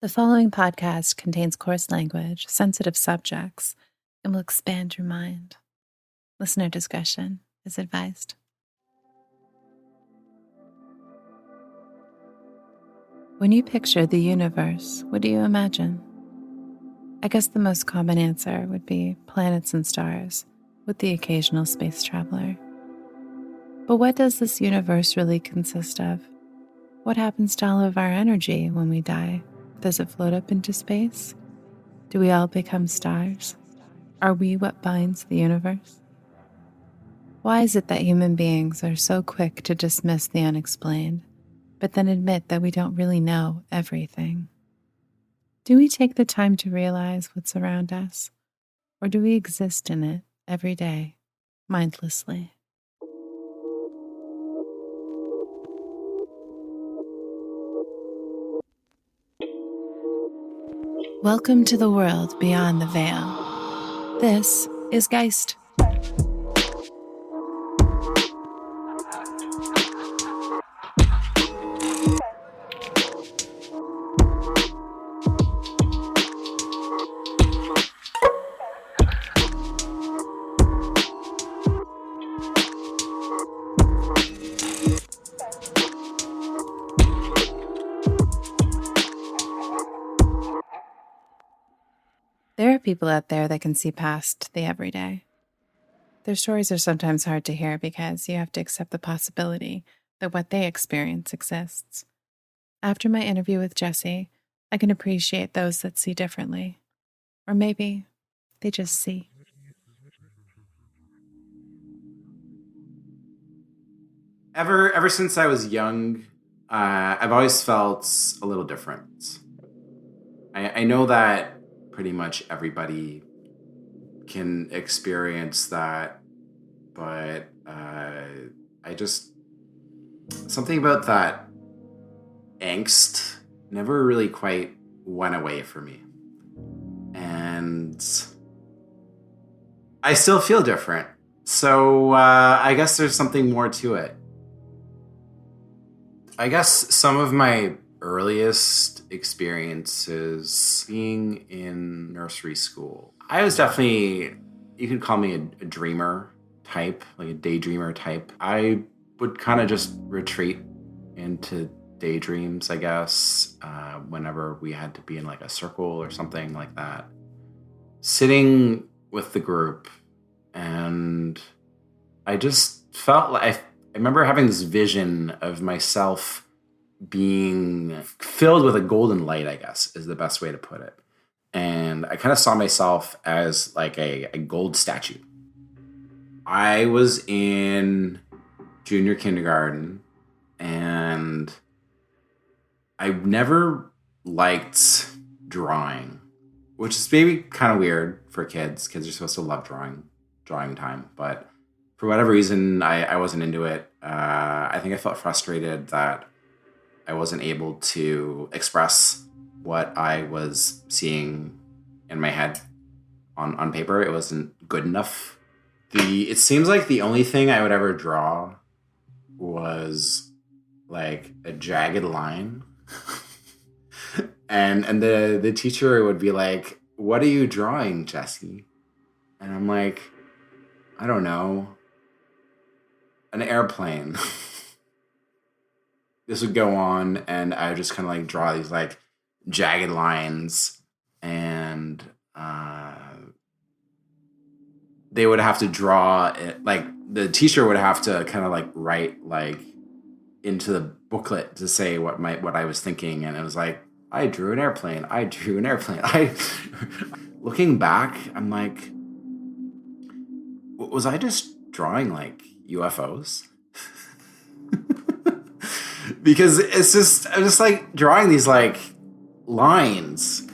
The following podcast contains coarse language, sensitive subjects, and will expand your mind. Listener discretion is advised. When you picture the universe, what do you imagine? I guess the most common answer would be planets and stars, with the occasional space traveler. But what does this universe really consist of? What happens to all of our energy when we die? Does it float up into space? Do we all become stars? Are we what binds the universe? Why is it that human beings are so quick to dismiss the unexplained, but then admit that we don't really know everything? Do we take the time to realize what's around us, or do we exist in it every day, mindlessly? Welcome to the world beyond the veil. This is Geist. There are people out there that can see past the everyday. Their stories are sometimes hard to hear because you have to accept the possibility that what they experience exists. After my interview with Jessie, I can appreciate those that see differently. Or maybe they just see. Ever since I was young, I've always felt a little different. I know that pretty much everybody can experience that, but something about that angst never really quite went away for me. And I still feel different. So I guess there's something more to it. I guess some of my earliest experiences being in nursery school, I was definitely, you could call me a dreamer type, like a daydreamer type. I would kind of just retreat into daydreams, I guess, whenever we had to be in like a circle or something like that. Sitting with the group, and I just felt like I remember having this vision of myself being filled with a golden light, I guess, is the best way to put it. And I kind of saw myself as like a gold statue. I was in junior kindergarten, and I never liked drawing, which is maybe kind of weird for kids. Kids are supposed to love drawing time. But for whatever reason, I wasn't into it. I think I felt frustrated that I wasn't able to express what I was seeing in my head on paper. It wasn't good enough. It seems like the only thing I would ever draw was like a jagged line. and the teacher would be like, "What are you drawing, Jesse?" And I'm like, "I don't know. An airplane." This would go on, and I would just kind of like draw these like jagged lines, and they would have to draw it, like the teacher would have to kind of like write like into the booklet to say what I was thinking, and it was like, I drew an airplane. Looking back, I'm like, was I just drawing like UFOs? Because I'm just like drawing these like lines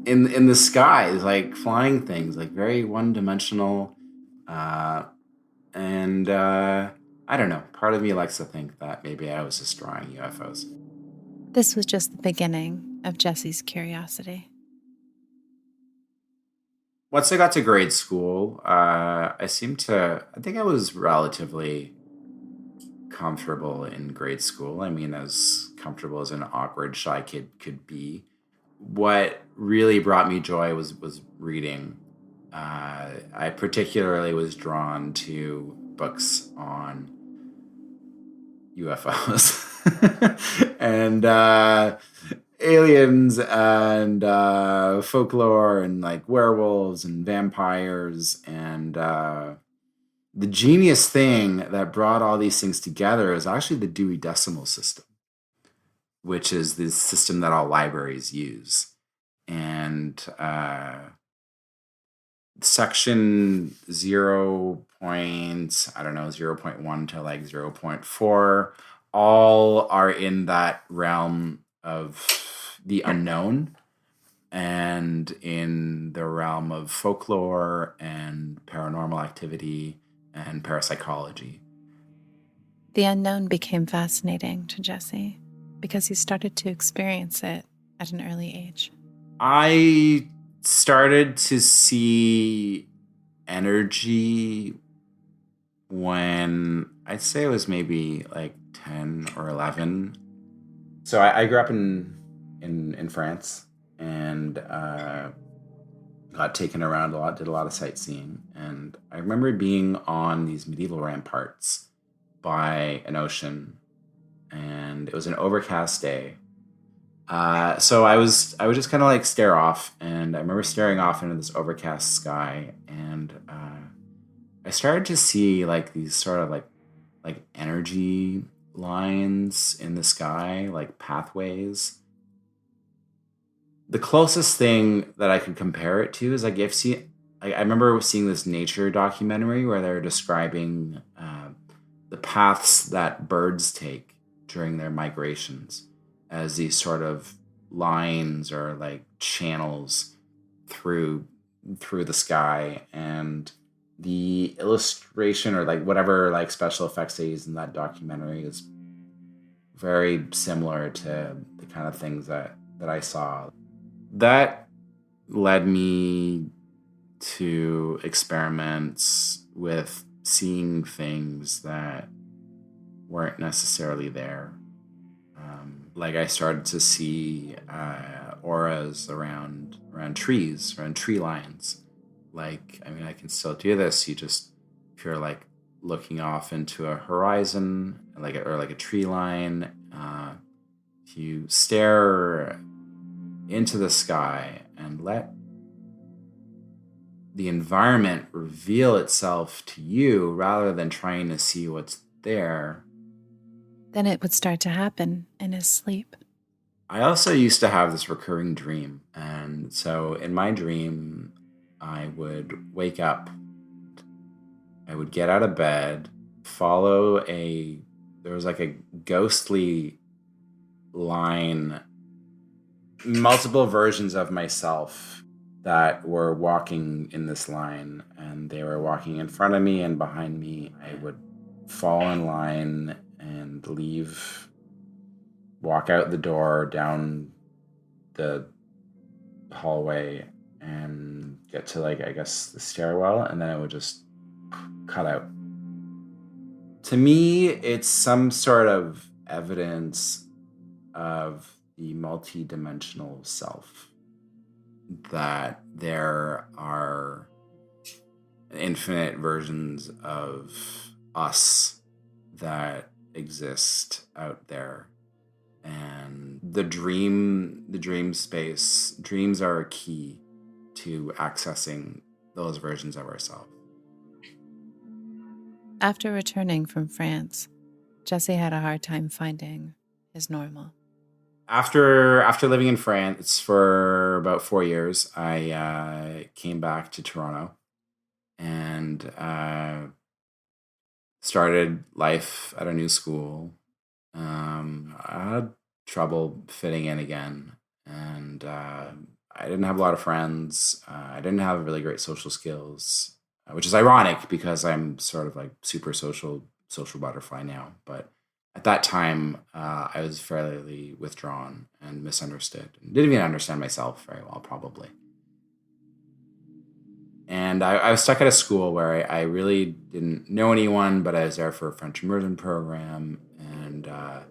in the sky, like flying things, like very one-dimensional. And I don't know. Part of me likes to think that maybe I was just drawing UFOs. This was just the beginning of Jessie's curiosity. Once I got to grade school, I think I was relatively comfortable in grade school. I mean, as comfortable as an awkward, shy kid could be. what really brought me joy was reading. I particularly was drawn to books on UFOs and aliens and folklore and like werewolves and vampires. And the genius thing that brought all these things together is actually the Dewey Decimal System, which is the system that all libraries use. And section 0.1 to like 0.4 all are in that realm of the unknown and in the realm of folklore and paranormal activity and parapsychology. The unknown became fascinating to Jesse because he started to experience it at an early age. I started to see energy when I'd say it was maybe like 10 or 11. So I grew up in France and got taken around a lot, did a lot of sightseeing. And I remember being on these medieval ramparts by an ocean, and it was an overcast day. So I would just kind of like stare off, and I remember staring off into this overcast sky, and I started to see like these sort of like energy lines in the sky, like pathways. The closest thing that I could compare it to is like I remember seeing this nature documentary where they're describing the paths that birds take during their migrations as these sort of lines or like channels through the sky. And the illustration or like whatever like special effects they use in that documentary is very similar to the kind of things that I saw. That led me to experiments with seeing things that weren't necessarily there. Like I started to see auras around trees, around tree lines. Like, I mean, I can still do this. If you're like looking off into a horizon, or like a tree line, if you stare into the sky and let the environment reveal itself to you rather than trying to see what's there, then it would start to happen in his sleep. I also used to have this recurring dream. And so in my dream, I would wake up, I would get out of bed, there was like a ghostly line, multiple versions of myself that were walking in this line, and they were walking in front of me and behind me. I would fall in line and walk out the door, down the hallway, and get to like, I guess, the stairwell, and then it would just cut out. To me, it's some sort of evidence of the multi-dimensional self, that there are infinite versions of us that exist out there. And the dream space, dreams are a key to accessing those versions of ourselves. After returning from France, Jesse had a hard time finding his normal. After living in France for about 4 years, I came back to Toronto and started life at a new school. I had trouble fitting in again, and I didn't have a lot of friends. I didn't have really great social skills, which is ironic because I'm sort of like super social butterfly now. But at that time, I was fairly withdrawn and misunderstood. Didn't even understand myself very well, probably. And I was stuck at a school where I really didn't know anyone, but I was there for a French immersion program, and I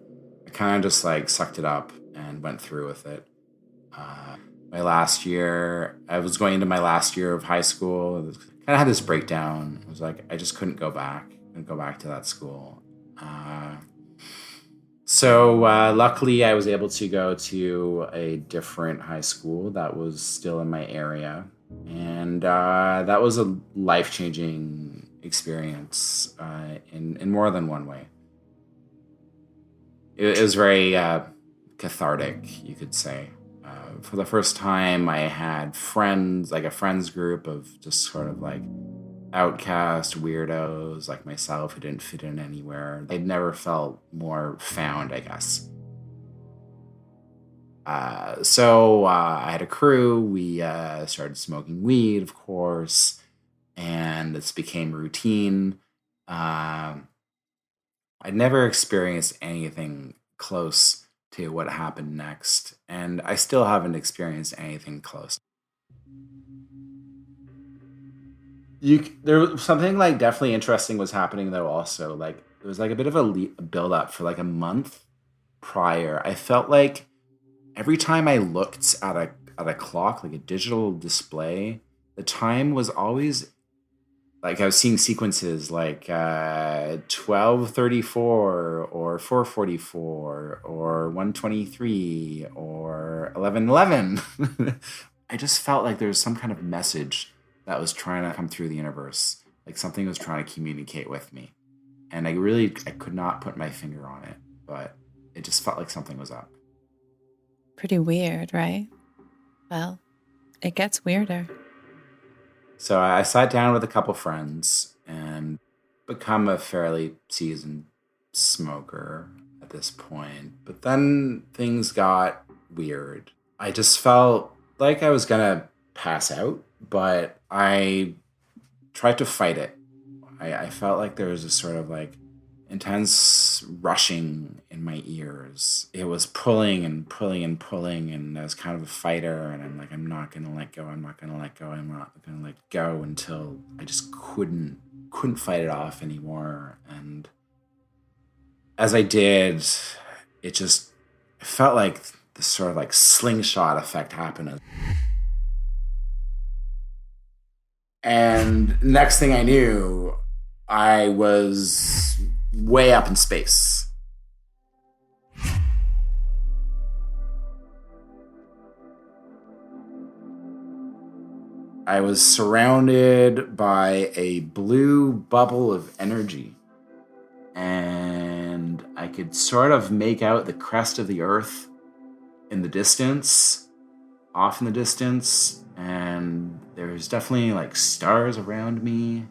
kind of just like sucked it up and went through with it. My last year, I was going into my last year of high school. I kind of had this breakdown. It was like, I just couldn't go back. Couldn't go back to that school. So luckily, I was able to go to a different high school that was still in my area. And that was a life-changing experience in more than one way. It was very cathartic, you could say. For the first time, I had friends, like a friends group of just sort of like outcast weirdos like myself who didn't fit in anywhere. I'd never felt more found, I guess. So I had a crew. We started smoking weed, of course, and this became routine. I'd never experienced anything close to what happened next, and I still haven't experienced anything close. There was something like definitely interesting was happening though. Also, like there was like a bit of a build up for like a month prior. I felt like every time I looked at a clock, like a digital display, the time was always like I was seeing sequences like 12:34 or 4:44 or 1:23 or 11:11. I just felt like there was some kind of message that was trying to come through the universe, like something was trying to communicate with me, and I could not put my finger on it, but it just felt like something was up. Pretty weird, right? Well, it gets weirder. So I sat down with a couple friends and become a fairly seasoned smoker at this point. But then things got weird. I just felt like I was gonna pass out, but I tried to fight it. I felt like there was a sort of like intense rushing in my ears. It was pulling and pulling and pulling, and I was kind of a fighter, and I'm like, I'm not gonna let go, I'm not gonna let go, I'm not gonna let go until I just couldn't fight it off anymore. And as I did, it just felt like this sort of like slingshot effect happened. And next thing I knew, I was way up in space. I was surrounded by a blue bubble of energy, and I could sort of make out the crest of the earth in the distance, off in the distance, and there's definitely like stars around me.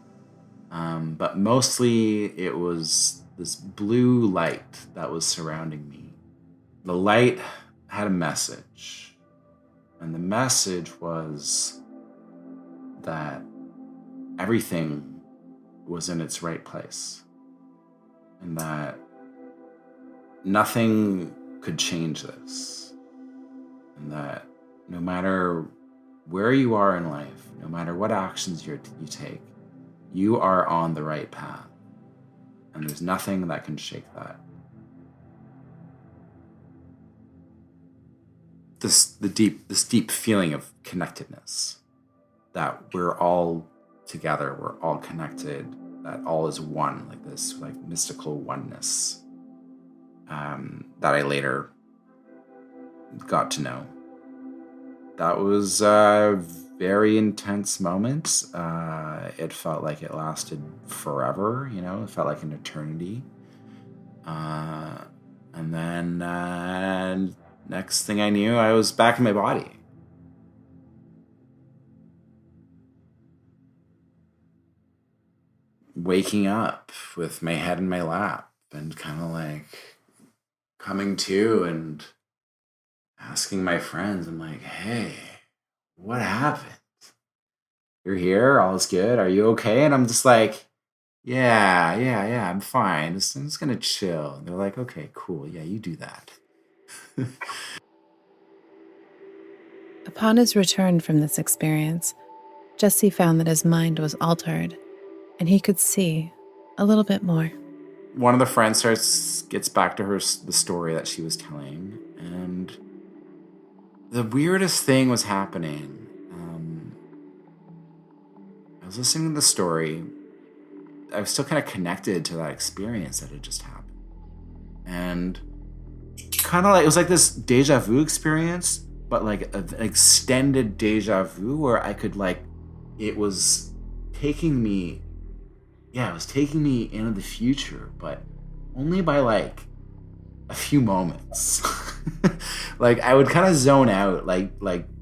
But mostly it was this blue light that was surrounding me. The light had a message, and the message was that everything was in its right place, and that nothing could change this, and that no matter where you are in life, no matter what actions you take, you are on the right path, and there's nothing that can shake that. This deep feeling of connectedness, that we're all together, we're all connected, that all is one, like this like mystical oneness that I later got to know. That was a very intense moment. It felt like it lasted forever, it felt like an eternity. And then next thing I knew, I was back in my body. Waking up with my head in my lap and kind of like coming to and asking my friends, I'm like, hey, what happened? You're here, all is good, are you okay? And I'm just like, yeah, I'm fine. I'm just gonna chill. And they're like, okay, cool, yeah, you do that. Upon his return from this experience, Jesse found that his mind was altered and he could see a little bit more. One of the friends gets back to her the story that she was telling, and The weirdest thing was happening. I was listening to the story. I was still kind of connected to that experience that had just happened. And kind of like, it was like this deja vu experience, but like an extended deja vu where I could like, it was taking me, it was taking me into the future, but only by like a few moments. Like I would kind of zone out, like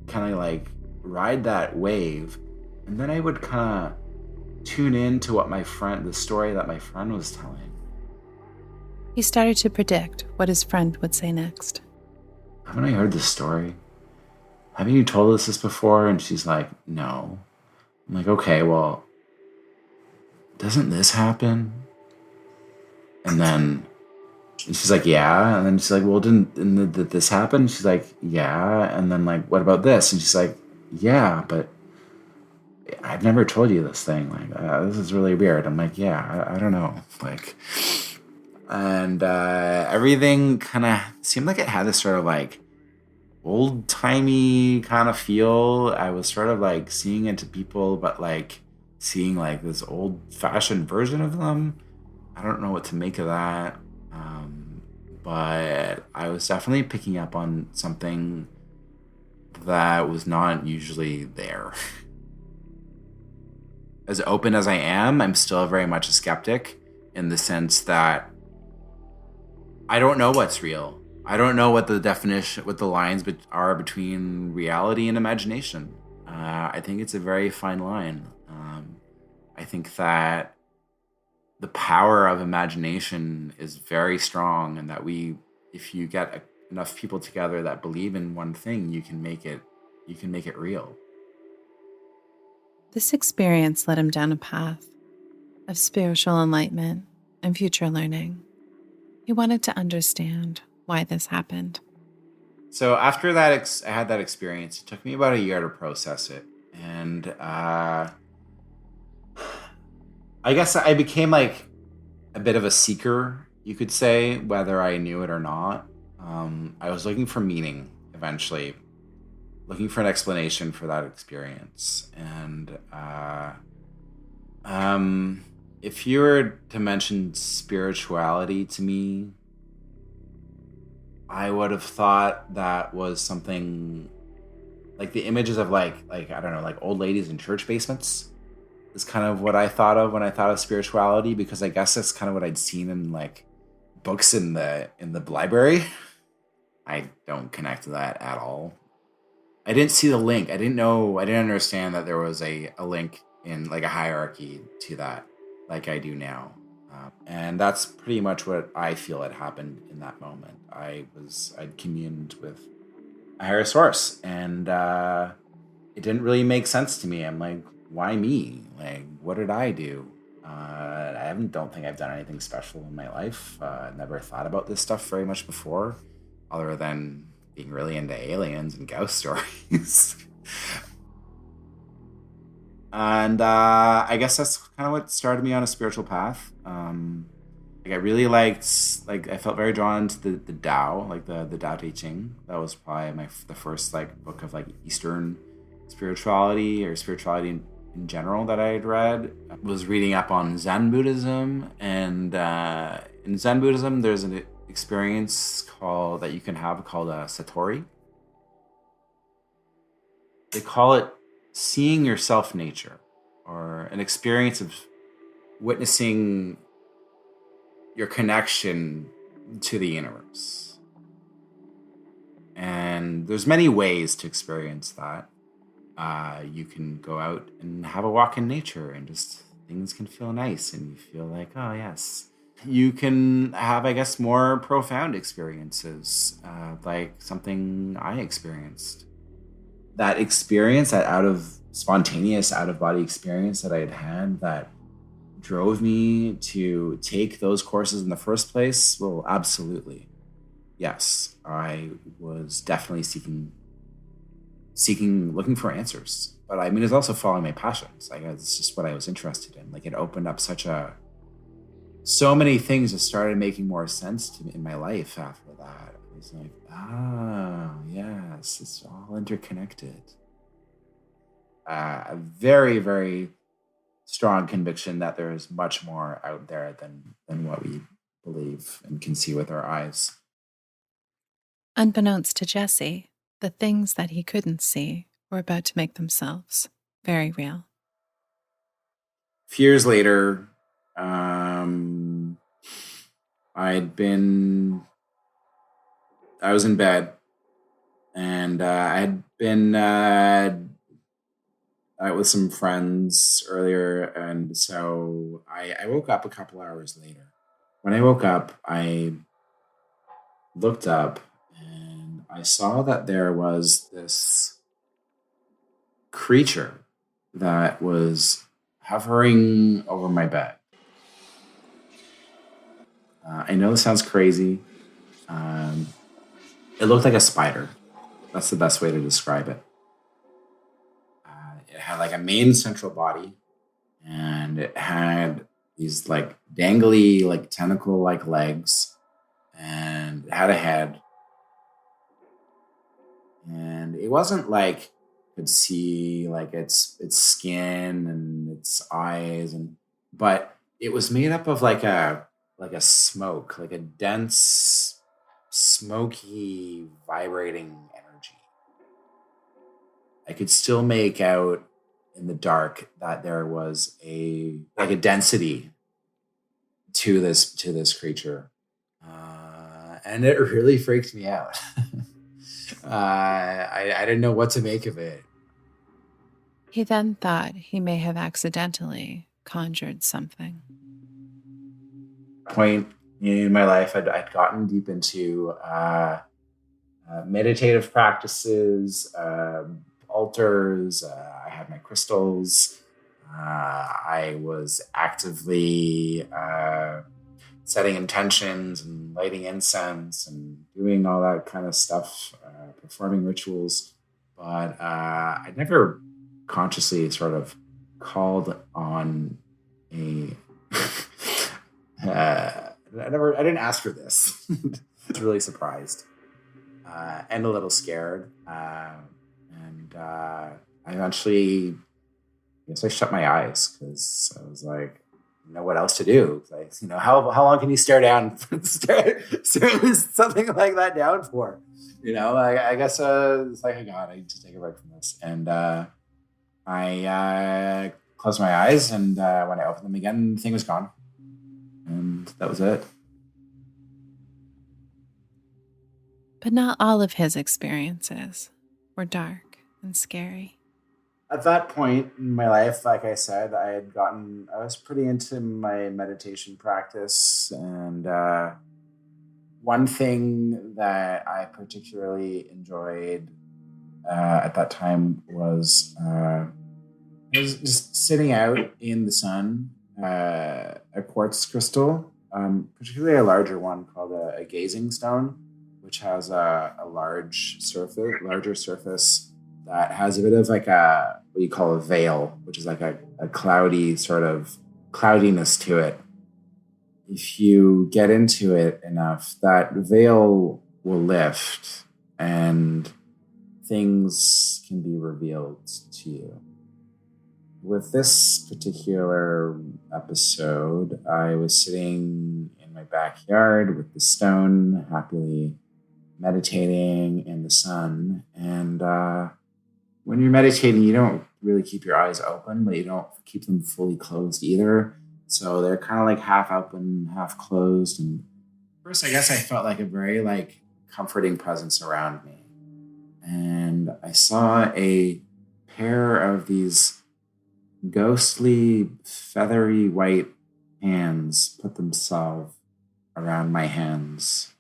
kind of like ride that wave, and then I would kind of tune in to what the story that my friend was telling. He started to predict what his friend would say next. Haven't I heard this story? Haven't you told us this before? And she's like, no. I'm like, okay, well, doesn't this happen? And then she's like, yeah. And then she's like, well, did this happen? She's like, yeah. And then like, what about this? And she's like, yeah, but I've never told you this thing. Like, this is really weird. I'm like, yeah, I don't know. Like, and everything kind of seemed like it had this sort of like old-timey kind of feel. I was sort of like seeing into people, but like seeing like this old-fashioned version of them. I don't know what to make of that. But I was definitely picking up on something that was not usually there. As open as I am, I'm still very much a skeptic in the sense that I don't know what's real. I don't know what the lines are between reality and imagination. I think it's a very fine line. I think that the power of imagination is very strong, and that if you get enough people together that believe in one thing, you can make it real. This experience led him down a path of spiritual enlightenment and future learning. He wanted to understand why this happened. So after that, I had that experience. It took me about a year to process it, and I guess I became like a bit of a seeker, you could say, whether I knew it or not. I was looking for meaning eventually, looking for an explanation for that experience. And if you were to mention spirituality to me, I would have thought that was something like the images of like I don't know, like old ladies in church basements is kind of what I thought of when I thought of spirituality, because I guess that's kind of what I'd seen in like books in the library. I don't connect to that at all. I didn't see the link. I didn't understand that there was a link in like a hierarchy to that like I do now. And that's pretty much what I feel had happened in that moment. I'd communed with a higher source, and it didn't really make sense to me. I'm like, why me? Like, what did I do? Don't think I've done anything special in my life. Never thought about this stuff very much before, other than being really into aliens and ghost stories. And I guess that's kind of what started me on a spiritual path. I really liked, I felt very drawn to the Tao, like the Tao Te Ching. That was probably the first like book of like Eastern spirituality or spirituality in general that I had read. I was reading up on Zen Buddhism, and in Zen Buddhism, there's an experience that you can have called a Satori. They call it seeing your self-nature, or an experience of witnessing your connection to the universe. And there's many ways to experience that. You can go out and have a walk in nature, and just things can feel nice, and you feel like, oh yes. You can have, I guess, more profound experiences, like something I experienced. That experience, that spontaneous out-of-body experience that I had that drove me to take those courses in the first place, well, absolutely. Yes, I was definitely looking for answers. But I mean, it's also following my passions. Like, it's just what I was interested in. Like, it opened up so many things that started making more sense to me in my life after that. It's like, oh, yes, it's all interconnected. A very, very strong conviction that there is much more out there than what we believe and can see with our eyes. Unbeknownst to Jesse, the things that he couldn't see were about to make themselves very real. A few years later, I was in bed, and I had been out with some friends earlier, and so I woke up a couple hours later. When I woke up, I looked up, and I saw that there was this creature that was hovering over my bed. I know this sounds crazy. It looked like a spider. That's the best way to describe it. It had like a main central body, and it had these like dangly, like tentacle like legs, and it had a head. And it wasn't like you could see like its skin and its eyes, but it was made up of like a smoke, like a dense, smoky, vibrating energy. I could still make out in the dark that there was a density to this creature, and it really freaked me out. I didn't know what to make of it. He then thought he may have accidentally conjured something. Point in my life, I'd gotten deep into meditative practices, altars. I had my crystals. I was actively setting intentions and lighting incense and doing all that kind of stuff, performing rituals. But I never consciously sort of called on a... I didn't ask for this. I was really surprised and a little scared. And I eventually, I guess I shut my eyes because I was like, know what else to do. Like, how long can you stare down, stare something like that down for? I guess it's like, oh God, I need to take a break from this. And I closed my eyes, and when I opened them again, the thing was gone. And that was it. But not all of his experiences were dark and scary. At that point in my life, like I said, I was pretty into my meditation practice. And one thing that I particularly enjoyed at that time was just sitting out in the sun, a quartz crystal, particularly a larger one called a gazing stone, which has a larger surface that has a bit of like what you call a veil, which is like a cloudy sort of cloudiness to it. If you get into it enough, that veil will lift and things can be revealed to you. With this particular episode, I was sitting in my backyard with the stone, happily meditating in the sun. And when you're meditating, you don't really keep your eyes open, but you don't keep them fully closed either. So they're kind of like half open, half closed. And first, I guess I felt like a very like comforting presence around me. And I saw a pair of these ghostly, feathery white hands put themselves around my hands.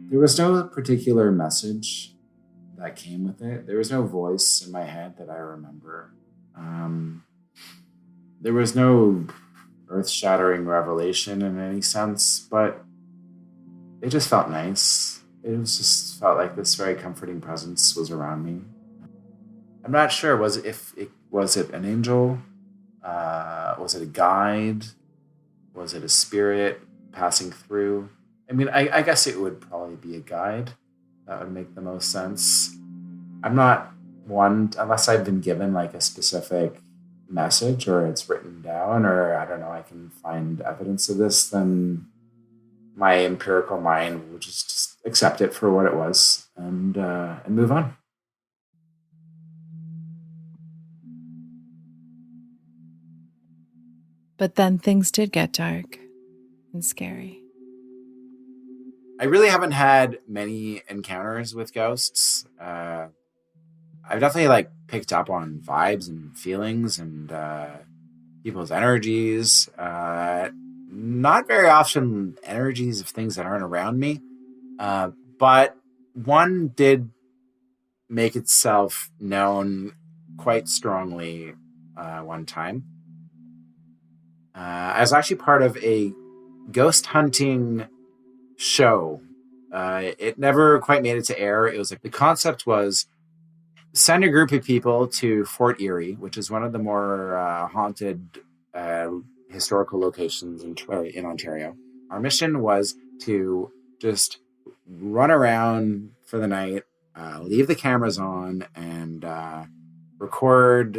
There was no particular message that came with it. There was no voice in my head that I remember. There was no earth-shattering revelation in any sense, but it just felt nice. It just felt like this very comforting presence was around me. I'm not sure. Was it an angel? Was it a guide? Was it a spirit? passing through. I mean, I guess it would probably be a guide. That would make the most sense. I'm not one, unless I've been given like a specific message or it's written down, or I don't know, I can find evidence of this, then my empirical mind will just accept it for what it was and move on. But then things did get dark and scary. I really haven't had many encounters with ghosts. I've definitely like picked up on vibes and feelings and people's energies. Not very often energies of things that aren't around me. But one did make itself known quite strongly one time. I was actually part of a ghost hunting show. It never quite made it to air. It was like the concept was send a group of people to Fort Erie, which is one of the more haunted historical locations in Ontario. Our mission was to just run around for the night, leave the cameras on, and record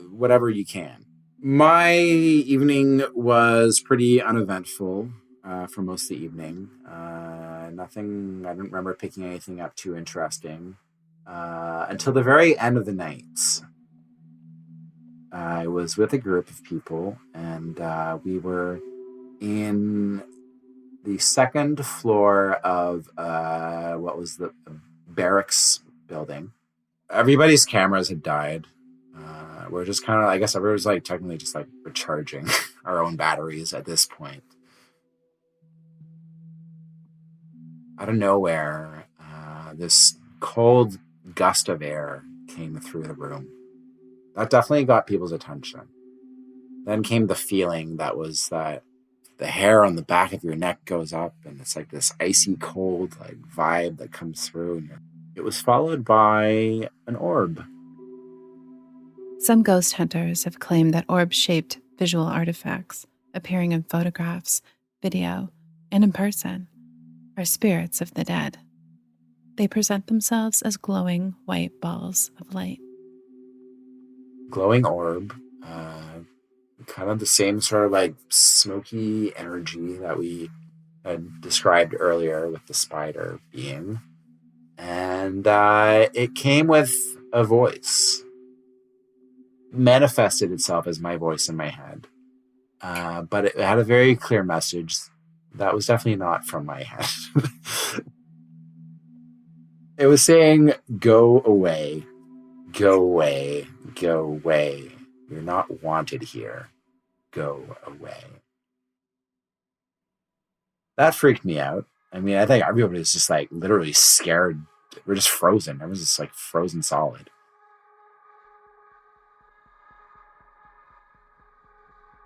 whatever you can. My evening was pretty uneventful for most of the evening. Nothing, I don't remember picking anything up too interesting until the very end of the night. I was with a group of people, and we were in the second floor of what was the barracks building. Everybody's cameras had died. We're just kind of, I guess everyone's like technically just like recharging our own batteries at this point. Out of nowhere, this cold gust of air came through the room. That definitely got people's attention. Then came the feeling that was that the hair on the back of your neck goes up, and it's like this icy cold like vibe that comes through. And it was followed by an orb. Some ghost hunters have claimed that orb-shaped visual artifacts appearing in photographs, video, and in person are spirits of the dead. They present themselves as glowing white balls of light. Glowing orb, kind of the same sort of like smoky energy that we had described earlier with the spider being. And it came with a voice. Manifested itself as my voice in my head. But it had a very clear message that was definitely not from my head. It was saying, go away, go away, go away. You're not wanted here. Go away. That freaked me out. I mean, I think everybody was just like literally scared. We're just frozen. Everyone's just like frozen solid.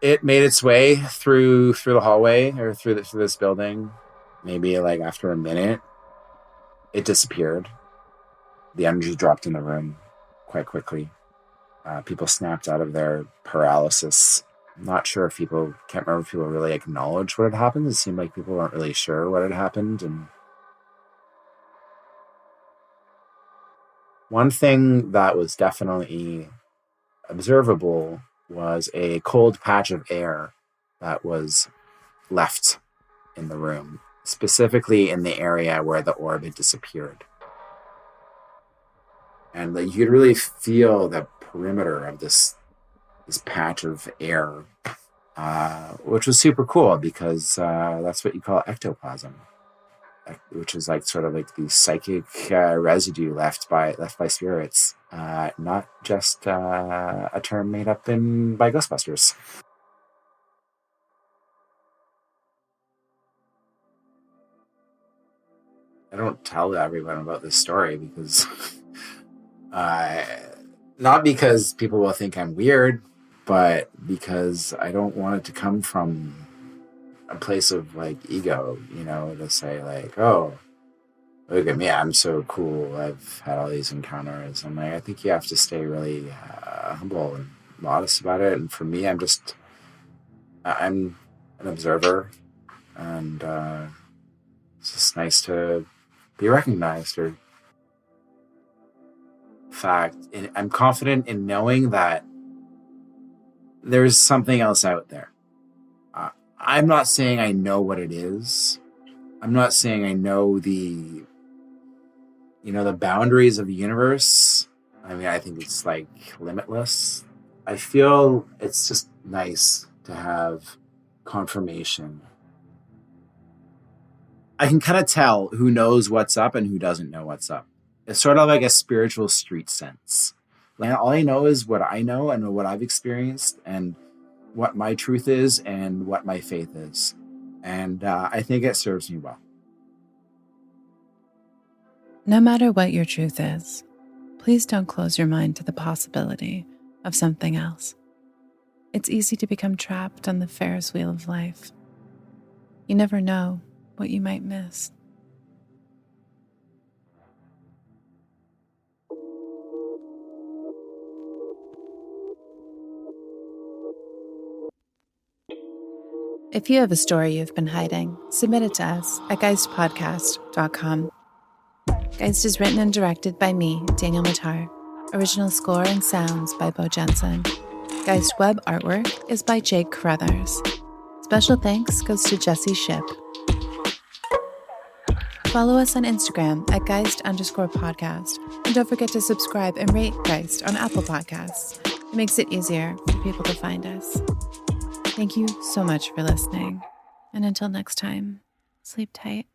It made its way through the hallway or through this building. Maybe like after a minute, it disappeared. The energy dropped in the room quite quickly. People snapped out of their paralysis. I'm not sure if can't remember if people really acknowledged what had happened. It seemed like people weren't really sure what had happened. And one thing that was definitely observable was a cold patch of air that was left in the room, specifically in the area where the orb had disappeared. And like, you could really feel the perimeter of this patch of air, which was super cool because that's what you call ectoplasm, which is like sort of like the psychic residue left by spirits, not just a term made up by Ghostbusters. I don't tell everyone about this story because not because people will think I'm weird, but because I don't want it to come from a place of like ego, to say like, oh, look at me, I'm so cool, I've had all these encounters. I'm like, I think you have to stay really humble and modest about it. And for me, I'm an observer. And it's just nice to be recognized. Or, in fact, I'm confident in knowing that there's something else out there. I'm not saying I know what it is. I'm not saying I know the boundaries of the universe. I mean, I think it's like limitless. I feel it's just nice to have confirmation. I can kind of tell who knows what's up and who doesn't know what's up. It's sort of like a spiritual street sense. Like, all I know is what I know and what I've experienced and what my truth is and what my faith is. And I think it serves me well. No matter what your truth is, please don't close your mind to the possibility of something else. It's easy to become trapped on the Ferris wheel of life. You never know what you might miss. If you have a story you've been hiding, submit it to us at geist.podcast.com. Geist is written and directed by me, Danielle Matar. Original score and sounds by Beau Jensen. Geist web artwork is by Jake Carruthers. Special thanks goes to Jesse Ship. Follow us on Instagram at Geist_podcast. And don't forget to subscribe and rate Geist on Apple Podcasts. It makes it easier for people to find us. Thank you so much for listening. And until next time, sleep tight.